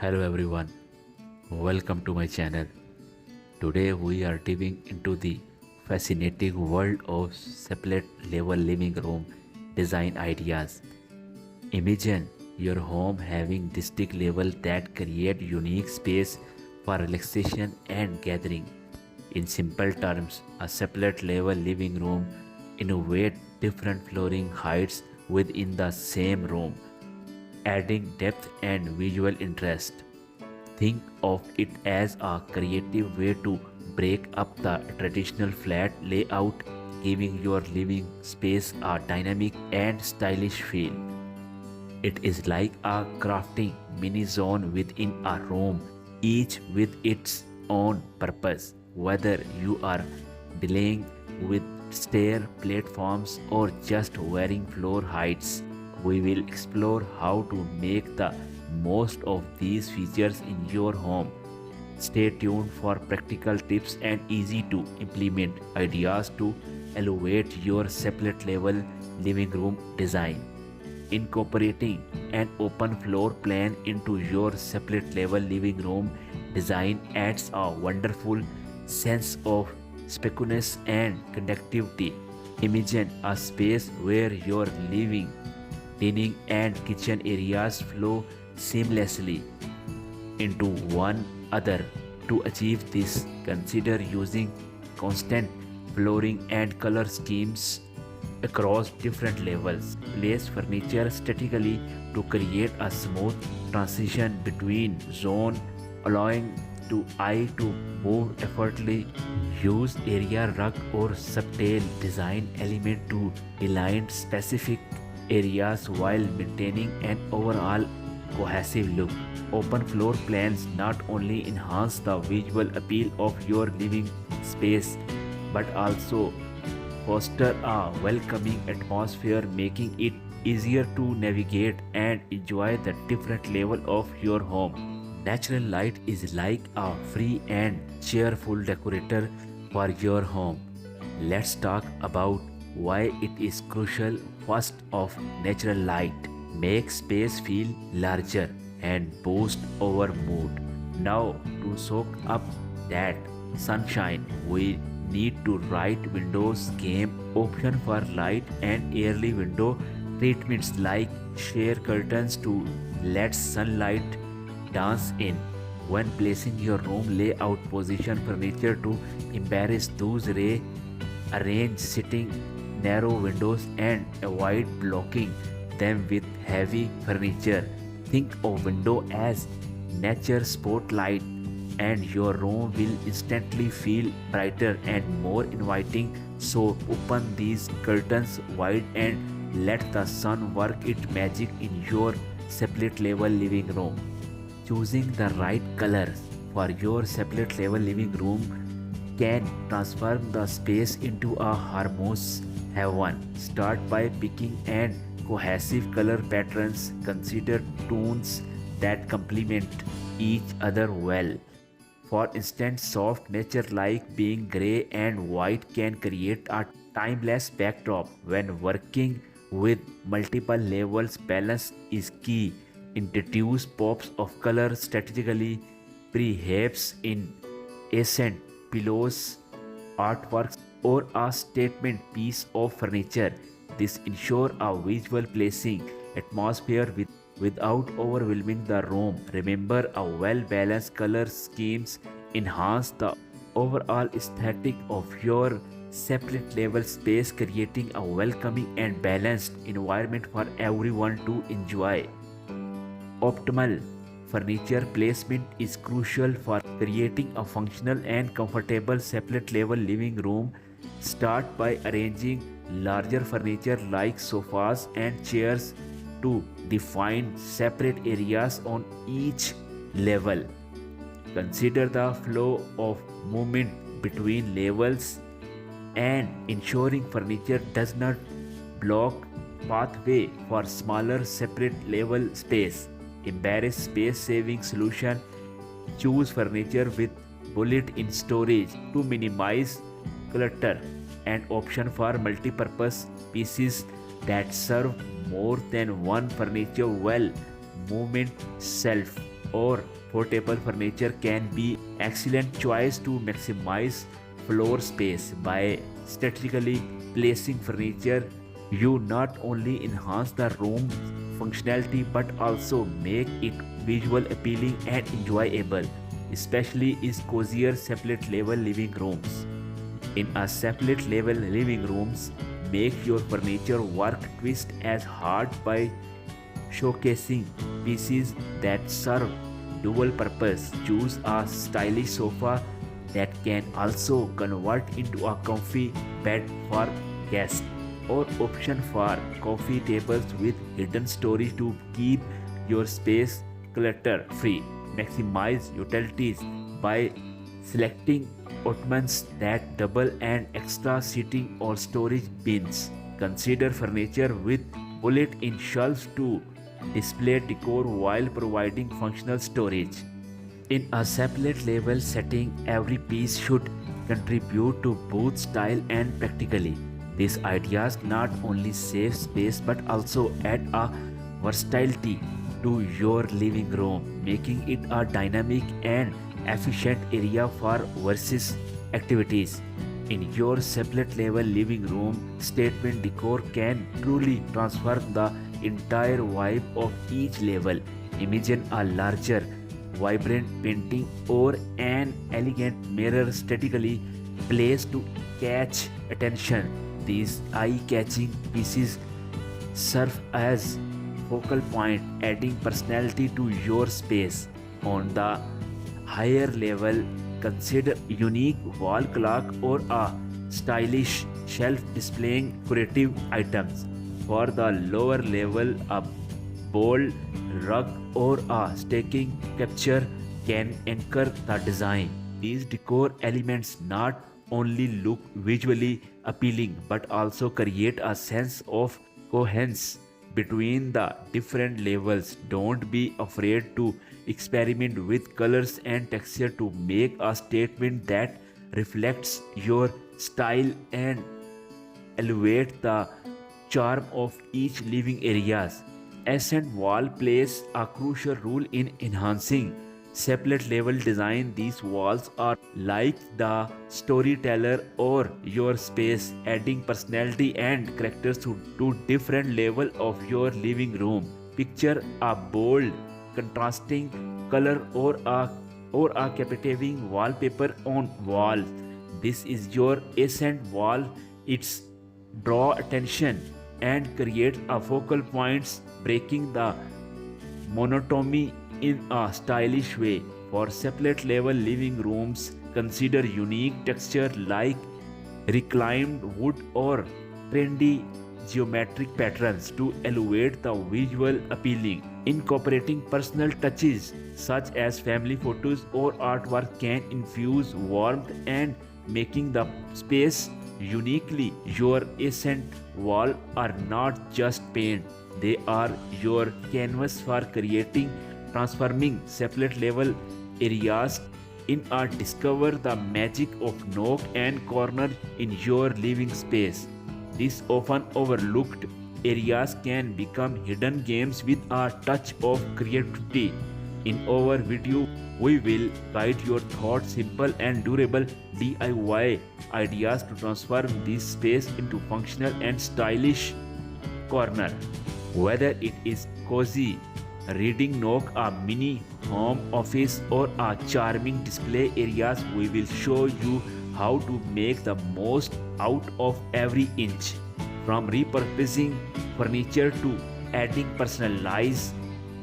Hello everyone, welcome to my channel. Today we are diving into the fascinating world of separate level living room design ideas. Imagine your home having distinct levels that create unique space for relaxation and gathering. In simple terms, a separate level living room innovate different flooring heights within the same room, adding depth and visual interest. Think of it as a creative way to break up the traditional flat layout, giving your living space a dynamic and stylish feel. It is like a crafting mini zone within a room, each with its own purpose. Whether you are dealing with stair platforms or just wearing floor heights, we will explore how to make the most of these features in your home. Stay tuned for practical tips and easy to implement ideas to elevate your separate level living room design. Incorporating an open floor plan into your separate level living room design adds a wonderful sense of spaciousness and connectivity. Imagine a space where your living, dining, and kitchen areas flow seamlessly into one another. To achieve this, consider using constant flooring and color schemes across different levels. Place furniture statically to create a smooth transition between zones, allowing to eye to move effortlessly. Use area rug or subtle design element to align specific areas while maintaining an overall cohesive look. Open floor plans not only enhance the visual appeal of your living space but also foster a welcoming atmosphere, making it easier to navigate and enjoy the different level of your home. Natural light is like a free and cheerful decorator for your home. Let's talk about why it is crucial. First of, natural light makes space feel larger and boost our mood. Now to soak up that sunshine, we need to write windows game option for light and early window treatments like sheer curtains to let sunlight dance in. When placing your room layout, position furniture to embrace those rays. Arrange sitting narrow windows and avoid blocking them with heavy furniture. Think of window as nature spotlight and your room will instantly feel brighter and more inviting. So open these curtains wide and let the sun work its magic in your separate level living room. Choosing the right colors for your separate level living room can transform the space into a harmonious heaven. Start by picking and cohesive color patterns. Consider tones that complement each other well. For instance, soft nature like being gray and white can create a timeless backdrop. When working with multiple levels, balance is key. Introduce pops of color strategically, perhaps in accent pillows, artworks, or a statement piece of furniture. This ensures a visual pleasing atmosphere without overwhelming the room. Remember, a well-balanced color schemes enhance the overall aesthetic of your separate level space, creating a welcoming and balanced environment for everyone to enjoy. Optimal furniture placement is crucial for creating a functional and comfortable separate level living room. Start by arranging larger furniture like sofas and chairs to define separate areas on each level. Consider the flow of movement between levels and ensuring furniture does not block pathway for smaller separate level space. Embrace space saving solution. Choose furniture with bullet-in storage to minimize clutter and option for multi-purpose pieces that serve more than one furniture well. Movement shelf or portable furniture can be excellent choice to maximize floor space. By strategically placing furniture, you not only enhance the room's functionality but also make it visual appealing and enjoyable, especially in cozier separate level living rooms. In a separate level living rooms, make your furniture work twist as hard by showcasing pieces that serve dual purpose. Choose a stylish sofa that can also convert into a comfy bed for guests, or option for coffee tables with hidden storage to keep your space clutter free. Maximize utilities by selecting ottomans that double and extra seating or storage bins. Consider furniture with bullet-in shelves to display decor while providing functional storage. In a separate level setting, every piece should contribute to both style and practically. These ideas not only save space but also add a versatility to your living room, making it a dynamic and efficient area for various activities. In your separate level living room, statement decor can truly transform the entire vibe of each level. Imagine a larger, vibrant painting or an elegant mirror strategically placed to catch attention. These eye-catching pieces serve as focal point, adding personality to your space. On the higher level, consider unique wall clock or a stylish shelf displaying creative items. For the lower level, a bold rug or a staking capture can anchor the design. These decor elements not only look visually appealing but also create a sense of coherence between the different levels. Don't be afraid to experiment with colors and texture to make a statement that reflects your style and elevate the charm of each living areas. Accent wall plays a crucial role in enhancing separate level design. These walls are like the storyteller or your space, adding personality and characters to different level of your living room. Picture a bold contrasting color or a captivating wallpaper on walls. This is your accent wall. It's draw attention and create a focal points, breaking the monotony in a stylish way. For separate level living rooms, consider unique texture like reclaimed wood or trendy geometric patterns to elevate the visual appealing. Incorporating personal touches such as family photos or artwork can infuse warmth and making the space uniquely. Your accent wall are not just paint, they are your canvas for creating transforming separate level areas in a discover the magic of nook and corner in your living space. These often overlooked areas can become hidden gems with a touch of creativity. In our video, we will guide your thoughts simple and durable DIY ideas to transform this space into functional and stylish corner. Whether it is cozy reading nook, a mini home office or a charming display areas, we will show you how to make the most out of every inch. From repurposing furniture to adding personalized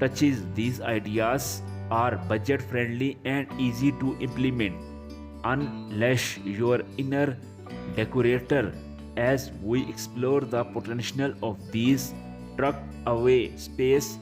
touches, these ideas are budget friendly and easy to implement. Unleash your inner decorator as we explore the potential of these tucked away space,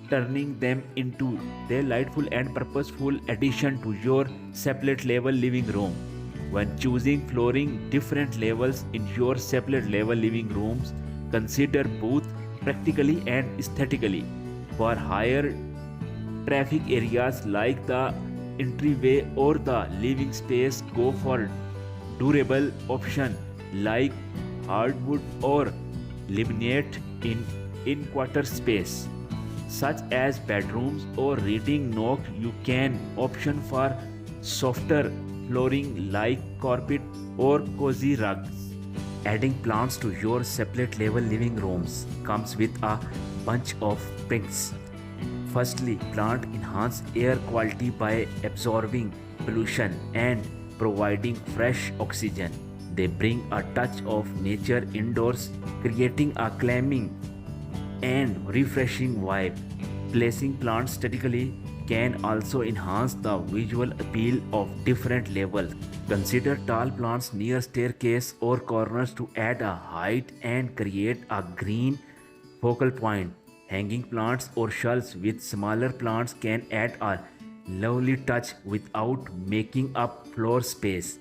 turning them into delightful and purposeful addition to your separate level living room. When choosing flooring different levels in your separate level living rooms, consider both practically and aesthetically. For higher traffic areas like the entryway or the living space, go for durable option like hardwood or laminate in quarter space. such as bedrooms or reading nook. You can option for softer flooring like carpet or cozy rugs. Adding plants to your separate level living rooms comes with a bunch of perks. Firstly, plants enhance air quality by absorbing pollution and providing fresh oxygen. They bring a touch of nature indoors, creating a calming and refreshing vibe. Placing plants statically can also enhance the visual appeal of different levels. Consider tall plants near staircase or corners to add a height and create a green focal point. Hanging plants or shelves with smaller plants can add a lovely touch without making up floor space.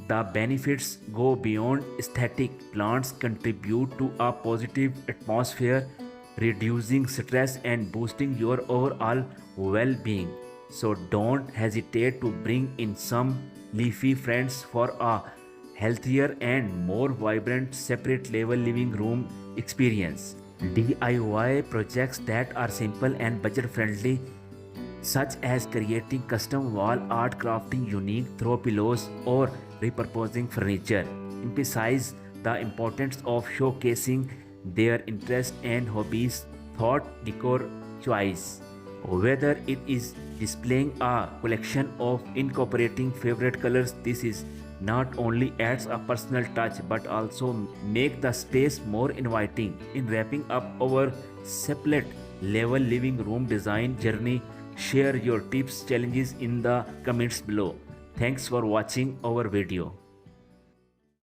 The benefits go beyond aesthetic. Plants contribute to a positive atmosphere, reducing stress and boosting your overall well being. So don't hesitate to bring in some leafy friends for a healthier and more vibrant separate level living room experience. DIY projects that are simple and budget friendly, such as creating custom wall art, crafting unique throw pillows, or repurposing furniture, emphasize the importance of showcasing their interests and hobbies. Thought decor choice, whether it is displaying a collection of incorporating favorite colors, this is not only adds a personal touch but also make the space more inviting. In wrapping up our separate level living room design journey, share your tips challenges in the comments below. Thanks for watching our video.